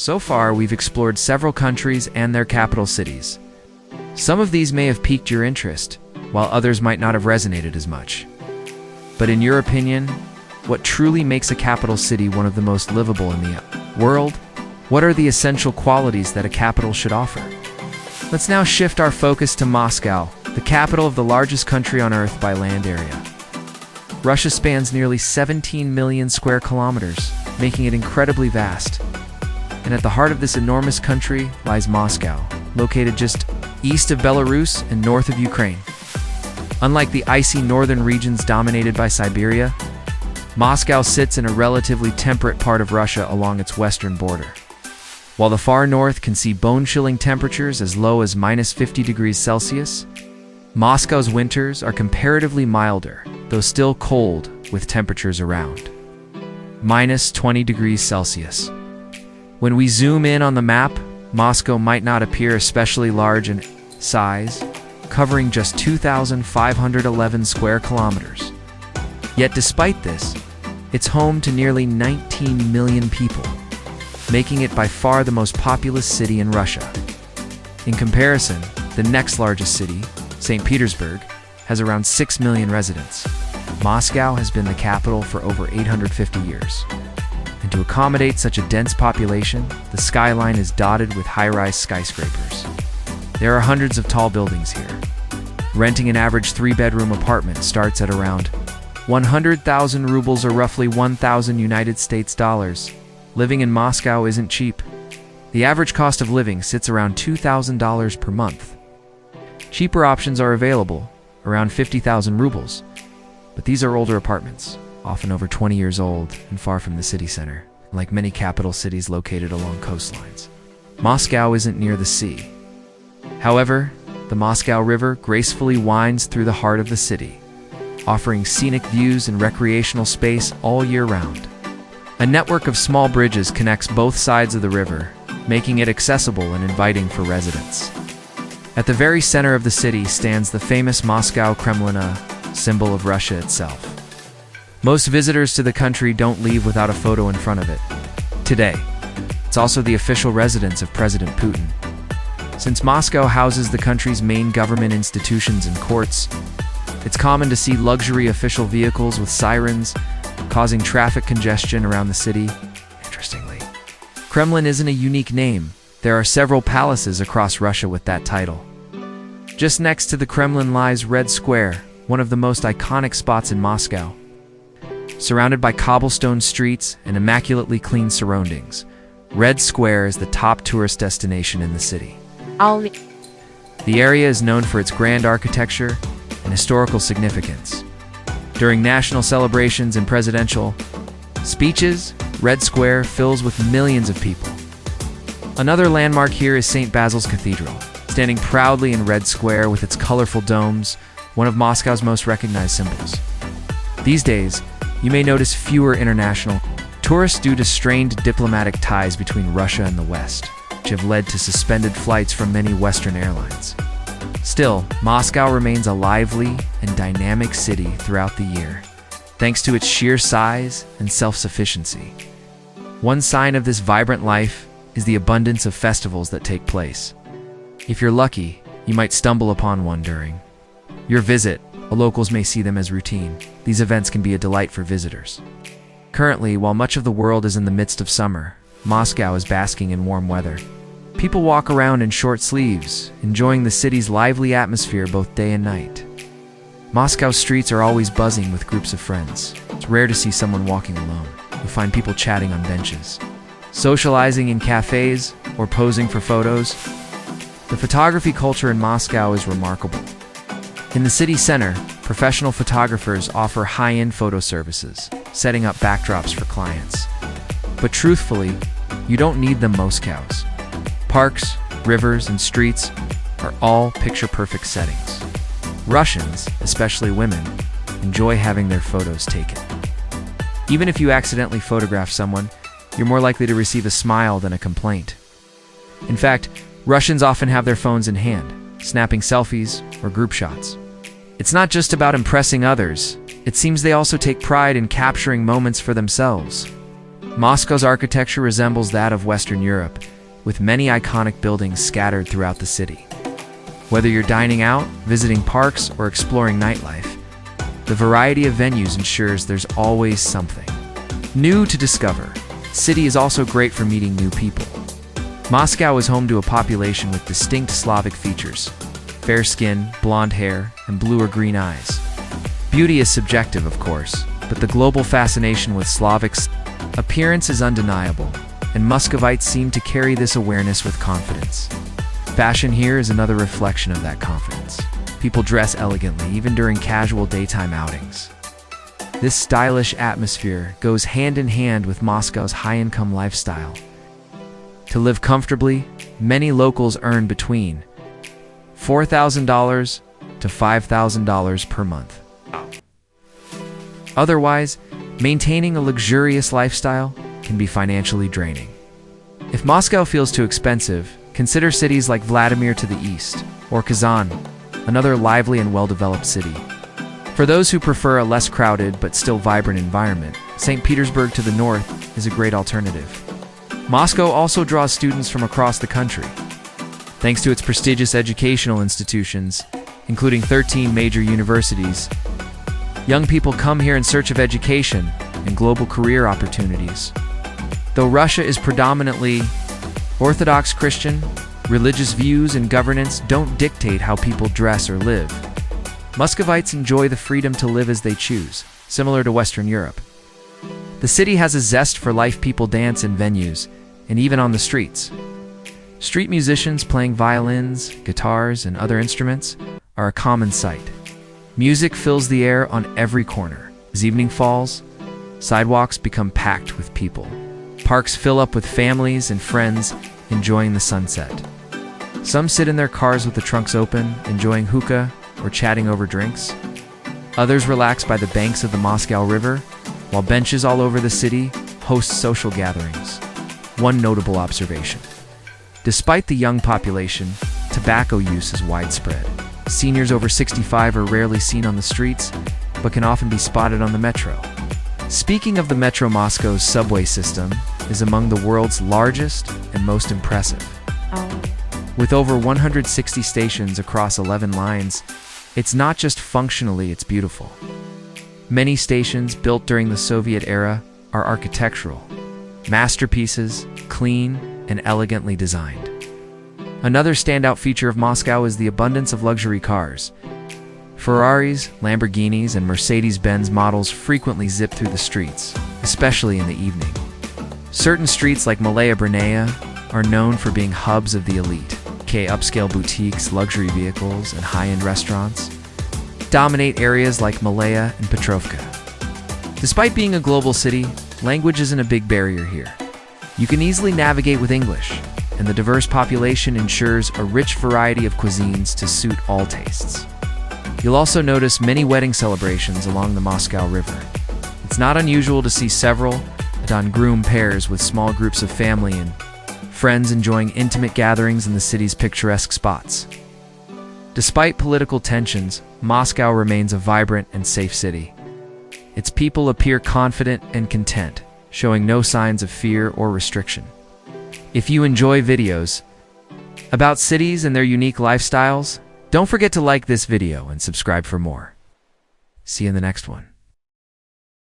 So far, we've explored several countries and their capital cities. Some of these may have piqued your interest, while others might not have resonated as much. But in your opinion, what truly makes a capital city one of the most livable in the world? What are the essential qualities that a capital should offer? Let's now shift our focus to Moscow, the capital of the largest country on Earth by land area. Russia spans nearly 17 million square kilometers, making it incredibly vast. And at the heart of this enormous country lies Moscow, located just east of Belarus and north of Ukraine. Unlike the icy northern regions dominated by Siberia, Moscow sits in a relatively temperate part of Russia along its western border. While the far north can see bone-chilling temperatures as low as -50 degrees Celsius, Moscow's winters are comparatively milder, though still cold, with temperatures around -20 degrees Celsius. When we zoom in on the map, Moscow might not appear especially large in size, covering just 2,511 square kilometers. Yet despite this, it's home to nearly 19 million people, making it by far the most populous city in Russia. In comparison, the next largest city, St. Petersburg, has around 6 million residents. Moscow has been the capital for over 850 years. And to accommodate such a dense population, the skyline is dotted with high-rise skyscrapers. There are hundreds of tall buildings here. Renting an average 3-bedroom apartment starts at around 100,000 rubles or roughly 1,000 United States dollars. Living in Moscow isn't cheap. The average cost of living sits around $2,000 per month. Cheaper options are available, around 50,000 rubles. But these are older apartments, often over 20 years old and far from the city center, like many capital cities located along coastlines. Moscow isn't near the sea. However, the Moscow River gracefully winds through the heart of the city, offering scenic views and recreational space all year round. A network of small bridges connects both sides of the river, making it accessible and inviting for residents. At the very center of the city stands the famous Moscow Kremlin, a symbol of Russia itself. Most visitors to the country don't leave without a photo in front of it. Today, it's also the official residence of President Putin. Since Moscow houses the country's main government institutions and courts, it's common to see luxury official vehicles with sirens, causing traffic congestion around the city. Interestingly, Kremlin isn't a unique name. There are several palaces across Russia with that title. Just next to the Kremlin lies Red Square, one of the most iconic spots in Moscow. Surrounded by cobblestone streets and immaculately clean surroundings, Red Square is the top tourist destination in the city. The area is known for its grand architecture and historical significance. During national celebrations and presidential speeches, Red Square fills with millions of people. Another landmark here is St. Basil's Cathedral, standing proudly in Red Square with its colorful domes, one of Moscow's most recognized symbols. These days, you may notice fewer international tourists due to strained diplomatic ties between Russia and the West, which have led to suspended flights from many Western airlines. Still, Moscow remains a lively and dynamic city throughout the year, thanks to its sheer size and self-sufficiency. One sign of this vibrant life is the abundance of festivals that take place. If you're lucky, you might stumble upon one during your visit. Locals may see them as routine. These events can be a delight for visitors. Currently, while much of the world is in the midst of summer, Moscow is basking in warm weather. People walk around in short sleeves, enjoying the city's lively atmosphere both day and night. Moscow's streets are always buzzing with groups of friends. It's rare to see someone walking alone. You'll find people chatting on benches, socializing in cafes, or posing for photos. The photography culture in Moscow is remarkable. In the city center, professional photographers offer high-end photo services, setting up backdrops for clients. But truthfully, you don't need them Moscow's. Parks, rivers, and streets are all picture-perfect settings. Russians, especially women, enjoy having their photos taken. Even if you accidentally photograph someone, you're more likely to receive a smile than a complaint. In fact, Russians often have their phones in hand, snapping selfies or group shots. It's not just about impressing others. It seems they also take pride in capturing moments for themselves. Moscow's architecture resembles that of Western Europe, with many iconic buildings scattered throughout the city. Whether you're dining out, visiting parks, or exploring nightlife, the variety of venues ensures there's always something new to discover. The city is also great for meeting new people. Moscow is home to a population with distinct Slavic features: fair skin, blonde hair, and blue or green eyes. Beauty is subjective, of course, but the global fascination with Slavics' appearance is undeniable, and Muscovites seem to carry this awareness with confidence. Fashion here is another reflection of that confidence. People dress elegantly, even during casual daytime outings. This stylish atmosphere goes hand in hand with Moscow's high-income lifestyle. To live comfortably, many locals earn between $4,000 to $5,000 per month. Otherwise, maintaining a luxurious lifestyle can be financially draining. If Moscow feels too expensive, consider cities like Vladimir to the east, or Kazan, another lively and well-developed city. For those who prefer a less crowded but still vibrant environment, St. Petersburg to the north is a great alternative. Moscow also draws students from across the country. Thanks to its prestigious educational institutions, including 13 major universities, young people come here in search of education and global career opportunities. Though Russia is predominantly Orthodox Christian, religious views and governance don't dictate how people dress or live. Muscovites enjoy the freedom to live as they choose, similar to Western Europe. The city has a zest for life. People dance in venues, and even on the streets. Street musicians playing violins, guitars, and other instruments are a common sight. Music fills the air on every corner. As evening falls, sidewalks become packed with people. Parks fill up with families and friends enjoying the sunset. Some sit in their cars with the trunks open, enjoying hookah or chatting over drinks. Others relax by the banks of the Moscow River, while benches all over the city host social gatherings. One notable observation: despite the young population, tobacco use is widespread. Seniors over 65 are rarely seen on the streets, but can often be spotted on the metro. Speaking of the metro, Moscow's subway system is among the world's largest and most impressive. With over 160 stations across 11 lines, it's not just functionally, it's beautiful. Many stations built during the Soviet era are architectural masterpieces, clean and elegantly designed. Another standout feature of Moscow is the abundance of luxury cars. Ferraris, Lamborghinis, and Mercedes-Benz models frequently zip through the streets, especially in the evening. Certain streets like Malaya Brnaya are known for being hubs of the elite. Upscale boutiques, luxury vehicles, and high-end restaurants dominate areas like Malaya and Petrovka. Despite being a global city, language isn't a big barrier here. You can easily navigate with English, and the diverse population ensures a rich variety of cuisines to suit all tastes. You'll also notice many wedding celebrations along the Moscow River. It's not unusual to see several adorned pairs with small groups of family and friends enjoying intimate gatherings in the city's picturesque spots. Despite political tensions, Moscow remains a vibrant and safe city. Its people appear confident and content, showing no signs of fear or restriction. If you enjoy videos about cities and their unique lifestyles, don't forget to like this video and subscribe for more. See you in the next one.